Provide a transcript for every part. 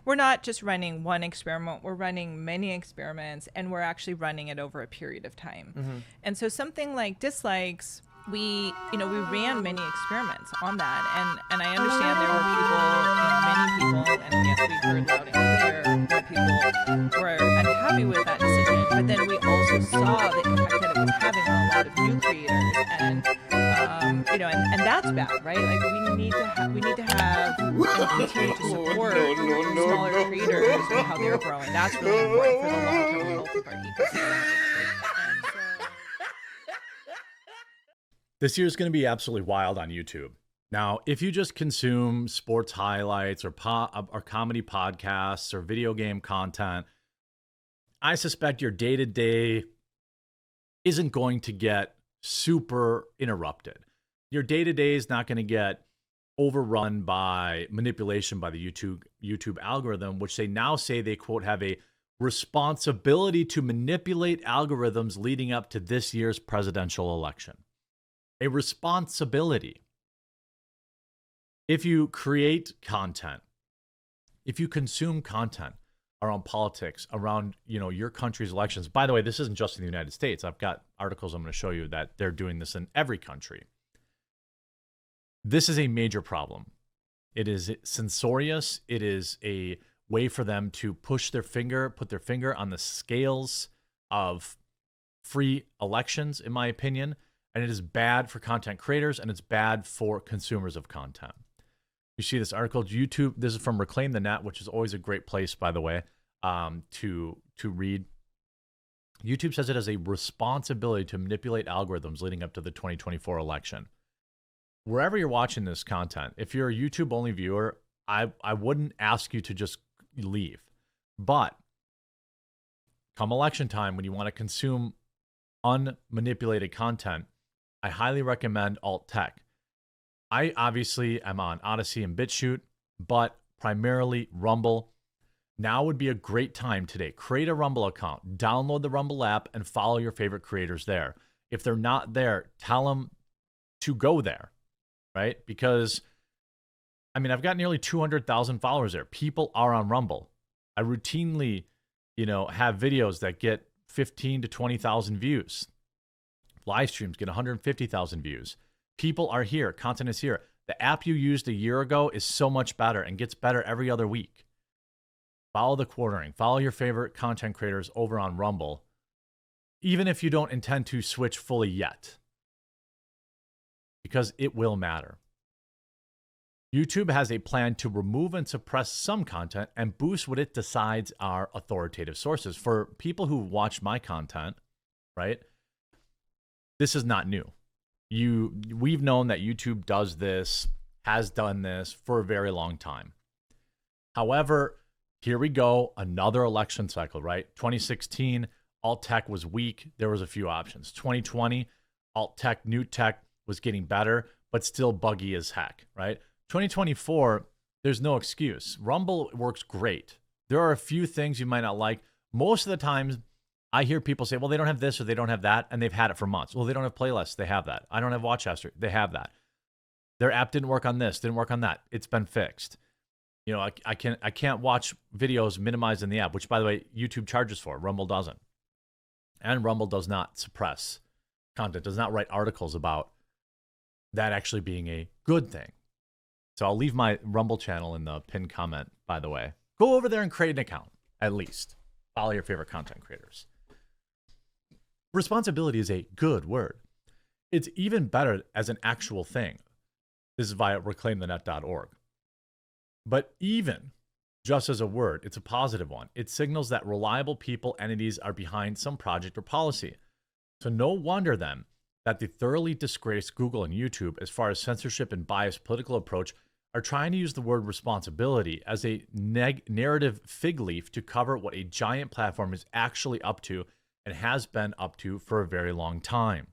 we're not just running one experiment, we're running many experiments, and we're actually running it over a period of time. And so something like dislikes, we ran many experiments on that, and I understand there were people, many people, and yes, we heard loud and clear where people were unhappy with that decision, but then we also saw the impact that it was having on a lot of new creators, and and that's bad, right? Like we need to have and continue to support smaller creators and how they're growing. That's really important for the long-term health of our ecosystem. And so This year is going to be absolutely wild on YouTube. Now, if you just consume sports highlights or comedy podcasts or video game content, I suspect your day-to-day isn't going to get super interrupted. Your day-to-day is not going to get overrun by manipulation by the YouTube algorithm, which they now say they, quote, have a responsibility to manipulate algorithms leading up to this year's presidential election. A responsibility. If you create content, if you consume content around politics, around your country's elections. By the way, this isn't just in the United States. I've got articles I'm going to show you that they're doing this in every country. This is a major problem. It is censorious. It is a way for them to put their finger on the scales of free elections, in my opinion. And it is bad for content creators, and it's bad for consumers of content. You see this article, YouTube, this is from Reclaim the Net, which is always a great place, by the way, to read. YouTube says it has a responsibility to manipulate algorithms leading up to the 2024 election. Wherever you're watching this content, if you're a YouTube-only viewer, I wouldn't ask you to just leave. But come election time, when you want to consume unmanipulated content, I highly recommend alt tech. I obviously am on Odyssey and BitChute, but primarily Rumble. Now would be a great time today. Create a Rumble account, download the Rumble app, and follow your favorite creators there. If they're not there, tell them to go there, right? Because, I've got nearly 200,000 followers there. People are on Rumble. I routinely, have videos that get 15 to 20,000 views. Live streams get 150,000 views. People are here. Content is here. The app you used a year ago is so much better and gets better every other week. Follow the quartering. Follow your favorite content creators over on Rumble, even if you don't intend to switch fully yet, because it will matter. YouTube has a plan to remove and suppress some content and boost what it decides are authoritative sources. For people who watch my content, right? This is not new. We've known that YouTube does this, has done this for a very long time. However, here we go, another election cycle, right? 2016, alt tech was weak. There was a few options. 2020, alt tech, new tech was getting better, but still buggy as heck, right? 2024, there's no excuse. Rumble works great. There are a few things you might not like. Most of the times, I hear people say, well, they don't have this or they don't have that, and they've had it for months. Well, they don't have playlists. They have that. I don't have watch history. They have that. Their app didn't work on this, didn't work on that. It's been fixed. I can't watch videos minimized in the app, which, by the way, YouTube charges for. Rumble doesn't. And Rumble does not suppress content, does not write articles about that actually being a good thing. So I'll leave my Rumble channel in the pinned comment, by the way. Go over there and create an account, at least. Follow your favorite content creators. Responsibility is a good word. It's even better as an actual thing. This is via reclaimthenet.org. But even just as a word, it's a positive one. It signals that reliable people, entities are behind some project or policy. So no wonder then that the thoroughly disgraced Google and YouTube, as far as censorship and biased political approach, are trying to use the word responsibility as a narrative fig leaf to cover what a giant platform is actually up to and has been up to for a very long time.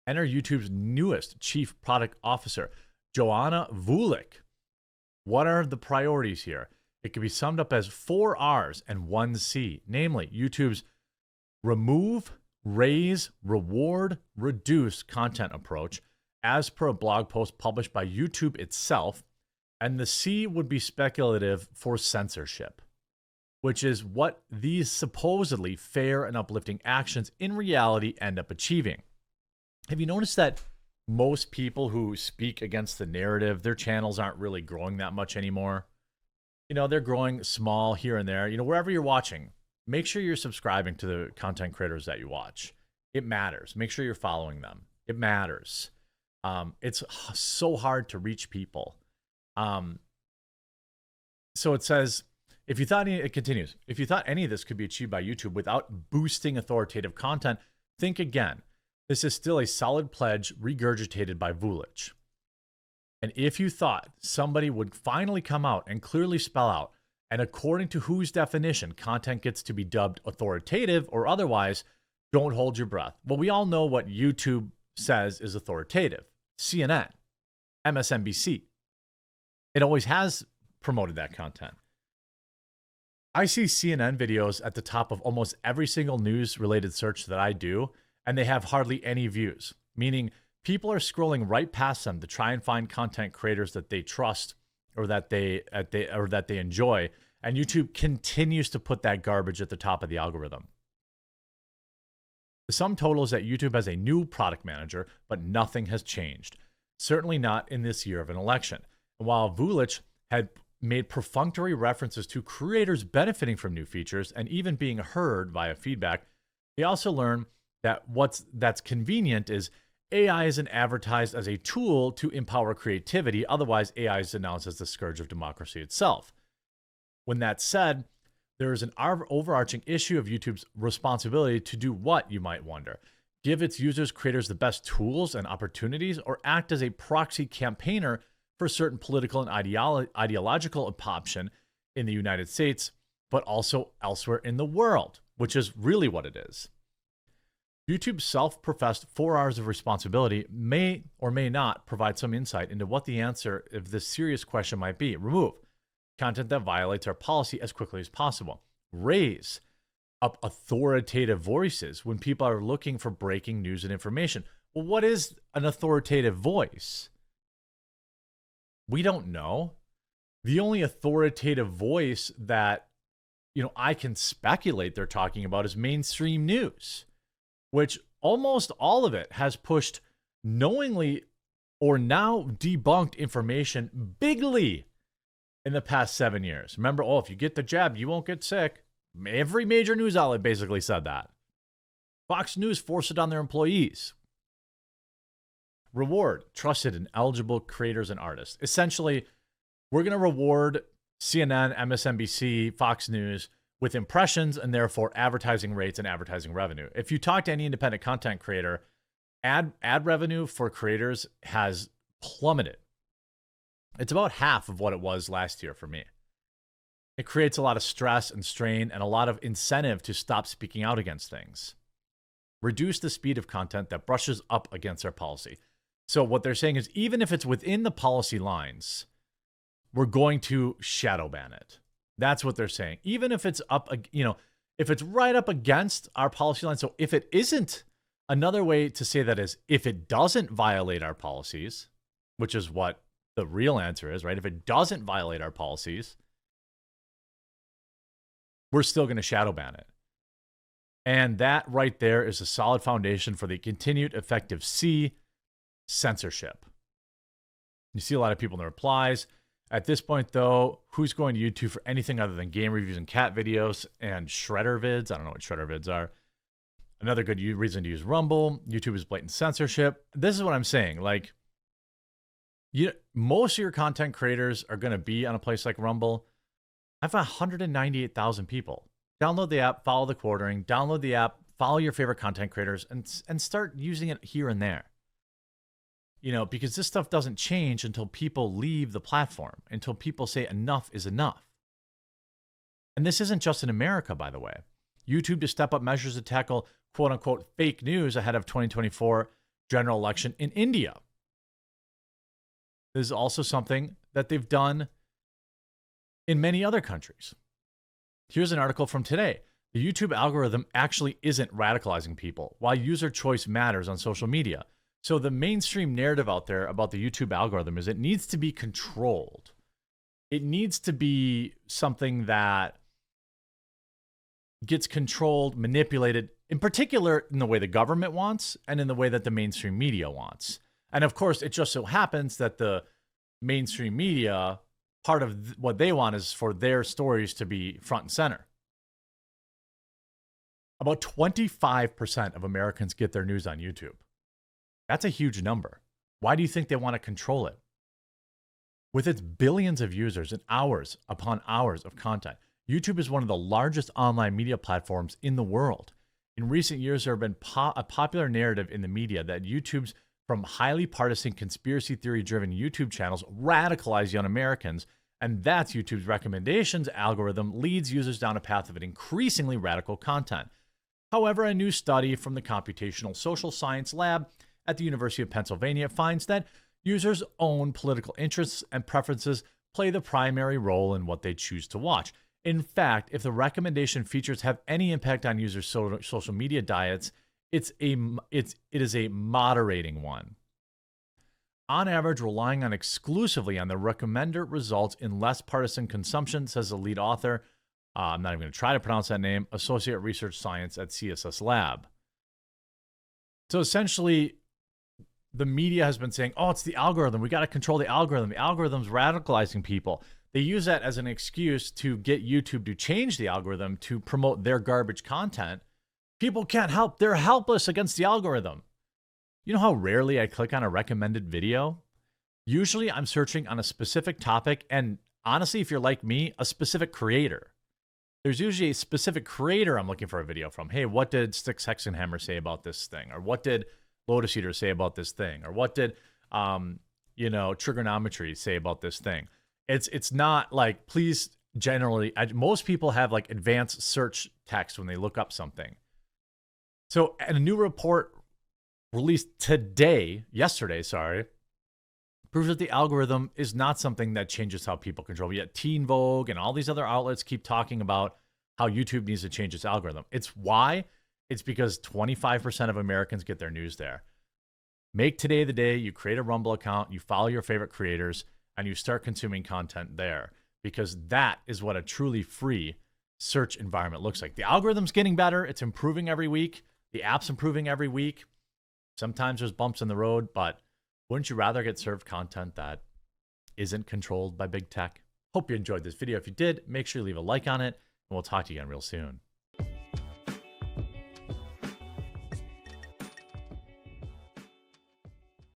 Enter YouTube's newest chief product officer, Joanna Vulik. What are the priorities here? It can be summed up as 4 R's and 1 C, namely YouTube's remove, raise, reward, reduce content approach, as per a blog post published by YouTube itself. And the C would be speculative for censorship, which is what these supposedly fair and uplifting actions in reality end up achieving. Have you noticed that most people who speak against the narrative, their channels aren't really growing that much anymore? You know, they're growing small here and there. You know, wherever you're watching, make sure you're subscribing to the content creators that you watch. It matters. Make sure you're following them. It matters. It's so hard to reach people. So it says, it continues, if you thought any of this could be achieved by YouTube without boosting authoritative content, think again. This is still a solid pledge regurgitated by Vulich. And if you thought somebody would finally come out and clearly spell out, and according to whose definition content gets to be dubbed authoritative or otherwise, don't hold your breath. Well, we all know what YouTube says is authoritative. CNN, MSNBC. It always has promoted that content. I see CNN videos at the top of almost every single news-related search that I do, and they have hardly any views, meaning people are scrolling right past them to try and find content creators that they trust or that they enjoy, and YouTube continues to put that garbage at the top of the algorithm. The sum total is that YouTube has a new product manager, but nothing has changed. Certainly not in this year of an election. And while Vulich had made perfunctory references to creators benefiting from new features and even being heard via feedback, he also learned that that's convenient is AI isn't advertised as a tool to empower creativity. Otherwise, AI is denounced as the scourge of democracy itself. When that's said, there is an overarching issue of YouTube's responsibility to do what, you might wonder? Give its users, creators the best tools and opportunities, or act as a proxy campaigner for certain political and ideological option in the United States, but also elsewhere in the world, which is really what it is. YouTube's self-professed 4 hours of responsibility may or may not provide some insight into what the answer of this serious question might be. Remove content that violates our policy as quickly as possible. Raise up authoritative voices when people are looking for breaking news and information. Well, what is an authoritative voice? We don't know. The only authoritative voice that, I can speculate they're talking about is mainstream news, which almost all of it has pushed knowingly or now debunked information bigly in the past 7 years. Remember, if you get the jab, you won't get sick. Every major news outlet basically said that. Fox News forced it on their employees. Reward trusted and eligible creators and artists. Essentially, we're going to reward CNN, MSNBC, Fox News with impressions and therefore advertising rates and advertising revenue. If you talk to any independent content creator, ad revenue for creators has plummeted. It's about half of what it was last year for me. It creates a lot of stress and strain and a lot of incentive to stop speaking out against things. Reduce the speed of content that brushes up against our policy. So what they're saying is even if it's within the policy lines, we're going to shadow ban it. That's what they're saying. Even if it's if it's right up against our policy line. So if it isn't, another way to say that is if it doesn't violate our policies, which is what the real answer is, right? If it doesn't violate our policies, we're still going to shadow ban it. And that right there is a solid foundation for the continued effective C, censorship. You see a lot of people in the replies. At this point, though, who's going to YouTube for anything other than game reviews and cat videos and shredder vids? I don't know what shredder vids are. Another good reason to use Rumble. YouTube is blatant censorship. This is what I'm saying. Like, most of your content creators are going to be on a place like Rumble. I have 198,000 people. Download the app, follow the quartering, download the app, follow your favorite content creators, and start using it here and there. Because this stuff doesn't change until people leave the platform, until people say enough is enough. And this isn't just in America, by the way. YouTube to step up measures to tackle quote-unquote fake news ahead of 2024 general election in India. This is also something that they've done in many other countries. Here's an article from today. The YouTube algorithm actually isn't radicalizing people, while user choice matters on social media. So the mainstream narrative out there about the YouTube algorithm is it needs to be controlled. it needs to be something that gets controlled, manipulated, in particular in the way the government wants and in the way that the mainstream media wants. And of course, it just so happens that the mainstream media, part of what they want is for their stories to be front and center. About 25% of Americans get their news on YouTube. That's a huge number. Why do you think they want to control it? With its billions of users and hours upon hours of content, YouTube is one of the largest online media platforms in the world. In recent years, there have been a popular narrative in the media that YouTube's from highly partisan conspiracy theory-driven YouTube channels radicalize young Americans, and that's YouTube's recommendations algorithm leads users down a path of an increasingly radical content. However, a new study from the Computational Social Science Lab at the University of Pennsylvania finds that users' own political interests and preferences play the primary role in what they choose to watch. In fact, if the recommendation features have any impact on users' social media diets, it is a moderating one. On average, relying exclusively on the recommender results in less partisan consumption, says the lead author. I'm not even going to try to pronounce that name, Associate Research Science at CSS Lab. So essentially, the media has been saying, oh, it's the algorithm. We got to control the algorithm. The algorithm's radicalizing people. They use that as an excuse to get YouTube to change the algorithm to promote their garbage content. People can't help. They're helpless against the algorithm. You know how rarely I click on a recommended video? Usually I'm searching on a specific topic, and honestly, if you're like me, a specific creator. There's usually a specific creator I'm looking for a video from. Hey, what did Styx Hexenhammer say about this thing? Or what did Lotus Eater say about this thing? Or what did, Trigonometry say about this thing? It's not like, please, generally, most people have like advanced search text when they look up something. So, and a new report released yesterday, proves that the algorithm is not something that changes how people control. Yet Teen Vogue and all these other outlets keep talking about how YouTube needs to change its algorithm. It's why? It's because 25% of Americans get their news there. Make today the day you create a Rumble account, you follow your favorite creators, and you start consuming content there, because that is what a truly free search environment looks like. The algorithm's getting better. It's improving every week. The app's improving every week. Sometimes there's bumps in the road, but wouldn't you rather get served content that isn't controlled by big tech? Hope you enjoyed this video. If you did, make sure you leave a like on it, and we'll talk to you again real soon.